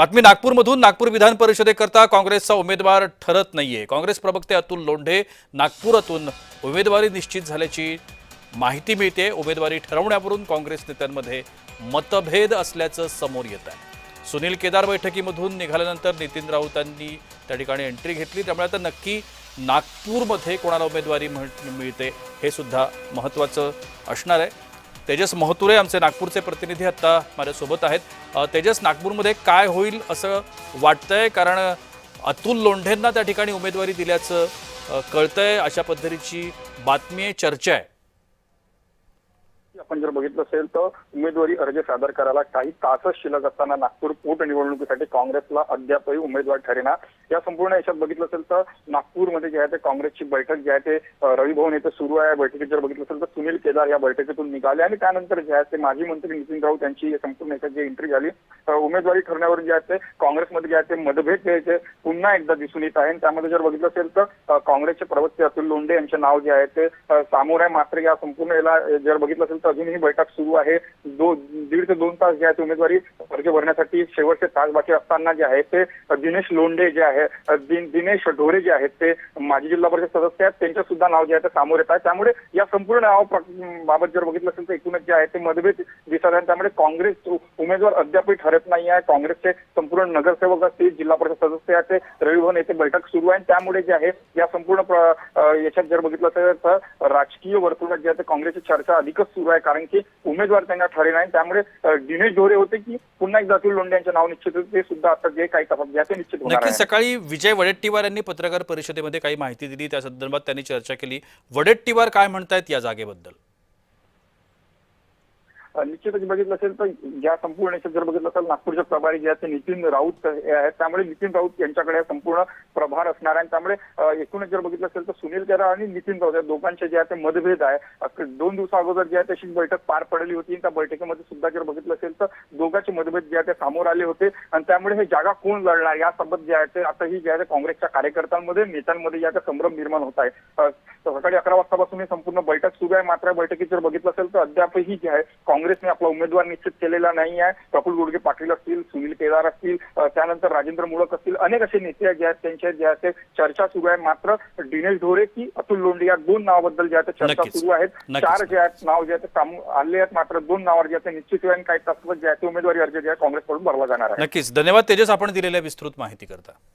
बातमी नागपूरमधून. नागपूर विधान परिषदेकरता काँग्रेसचा उमेदवार ठरत नाहीये. काँग्रेस प्रवक्ते अतुल लोंढे नागपुरातून उमेदवारी निश्चित झाल्याची माहिती मिळते. उमेदवारी ठरवण्यावरून काँग्रेस नेत्यांमध्ये मतभेद असल्याचं समोर येत आहे. सुनील केदार बैठकीमधून निघाल्यानंतर नितीन राऊतांनी त्या ठिकाणी एंट्री घेतली. त्यामुळे आता नक्की नागपूरमध्ये कोणाला उमेदवारी मिळते हे सुद्धा महत्त्वाचं असणार आहे. तेजस महतुरे आमचे नागपूरचे प्रतिनिधी आता माझ्यासोबत आहेत. तेजस, नागपूरमध्ये काय होईल असं वाटतंय? कारण अतुल लोंढेंना त्या ठिकाणी उमेदवारी दिल्याचं कळतंय, अशा पद्धतीची बातमी आहे, चर्चा आहे. आपण जर बघितलं असेल तर उमेदवारी अर्ज सादर करायला काही तासच शिल्लक असताना नागपूर पोटनिवडणुकीसाठी काँग्रेसला अद्यापही उमेदवार ठरेना. या संपूर्ण याच्यात बघितलं असेल तर नागपूरमध्ये जे आहे ते काँग्रेसची बैठक जी आहे ते रवी भवन येथे सुरू आहे. बैठकीत जर बघितलं असेल तर सुनील केदार या बैठकीतून निघाले आणि त्यानंतर जे आहे ते माजी मंत्री नितीन राऊत यांची संपूर्ण याच्यात जी एंट्री झाली. उमेदवारी ठरण्यावर जे आहे ते काँग्रेसमध्ये जे आहे ते मतभेद जे पुन्हा एकदा दिसून येत आहे. त्यामध्ये जर बघितलं असेल तर काँग्रेसचे प्रवक्ते अतुल लोंढे यांचे नाव जे आहे ते समोर आहे. मात्र या संपूर्ण याला जर बघितलं असेल तर अजूनही बैठक सुरू आहे. 1.5 ते 2 तास जे आहे उमेदवारी अर्ज भरण्यासाठी शेवटचे तास बाकी असताना जे आहे ते दिनेश लोंढे जे आहे दिनेश ढोरे जे आहेत ते माजी जिल्हा परिषद सदस्य आहेत, त्यांचं सुद्धा नाव जे आहे ते समोर येत आहे. त्यामुळे या संपूर्ण नावाबाबत जर बघितलं असेल तर एकूणच जे आहे ते मतभेद दिसत आहे. त्यामुळे काँग्रेस उमेदवार अद्यापही ठरत नाही आहे. काँग्रेसचे संपूर्ण नगरसेवक असतील, जिल्हा परिषद सदस्य आहेत, ते रवी भवन येथे बैठक सुरू आहे. त्यामुळे जे आहे या संपूर्ण याच्यात जर बघितलं असेल तर राजकीय वर्तुळात जे आहे काँग्रेसची चर्चा अधिकच सुरू आहे. कारण की उमेदवार त्यांना ठरले नाही. त्यामुळे दिनेश ढोरे होते की पुन्हा एकदा अतुल लोंढे यांचे नाव निश्चित होते, ते सुद्धा आता जे काही तपास ते निश्चित होणार आहे. नक्कीच सकाळी विजय वडेट्टीवार यांनी पत्रकार परिषदेमध्ये काही माहिती दिली, त्या संदर्भात त्यांनी चर्चा केली. वडेट्टीवार काय म्हणतायत या जागेबद्दल? निश्चितच बघितलं असेल तर या संपूर्ण याच्यात जर बघितलं असेल नागपूरचे प्रभारी जे आहेत ते नितीन राऊत आहेत. त्यामुळे नितीन राऊत यांच्याकडे संपूर्ण प्रभार असणार आहे. त्यामुळे एकूणच जर बघितलं असेल तर सुनील केदार आणि नितीन राऊत या दोघांचे जे आहे ते मतभेद आहे. 2 दिवसा अगोदर जे आहे तशी बैठक पार पडली होती. त्या बैठकीमध्ये सुद्धा जर बघितलं असेल तर दोघांचे मतभेद जे आहे ते समोर आले होते. आणि त्यामुळे हे जागा कोण लढणार यासोबत जे आहे ते आता ही जे आहे काँग्रेसच्या कार्यकर्त्यांमध्ये नेत्यांमध्ये या संभ्रम निर्माण होत आहे. सकाळी 11 वाजतापासून ही संपूर्ण बैठक सुरू आहे. मात्र बैठकीत जर बघितलं असेल तर अद्यापही जे आहे काँग्रेसने आपला उमेदवार निश्चित केलेला नाही आहे. प्रफुल्ल गुडगे पाटील असतील, सुनील केदार असतील, त्यानंतर राजेंद्र मुळक असतील, अनेक असे नेते जे आहेत त्यांच्या जे आहे चर्चा सुरू आहे. मात्र दिनेश ढोरे की अतुल लोंढे या 2 नावाबद्दल जे आहे चर्चा सुरू आहेत. 4 जे आहेत नाव जे आहे आले आहेत. मात्र 2 नावावर जे आहे निश्चित आहे. काही तासात जे आहे उमेदवारी अर्ज जे आहे काँग्रेसकडून भरला जाणार आहे. नक्कीच. धन्यवाद तेजस, आपण दिलेल्या विस्तृत माहिती करता.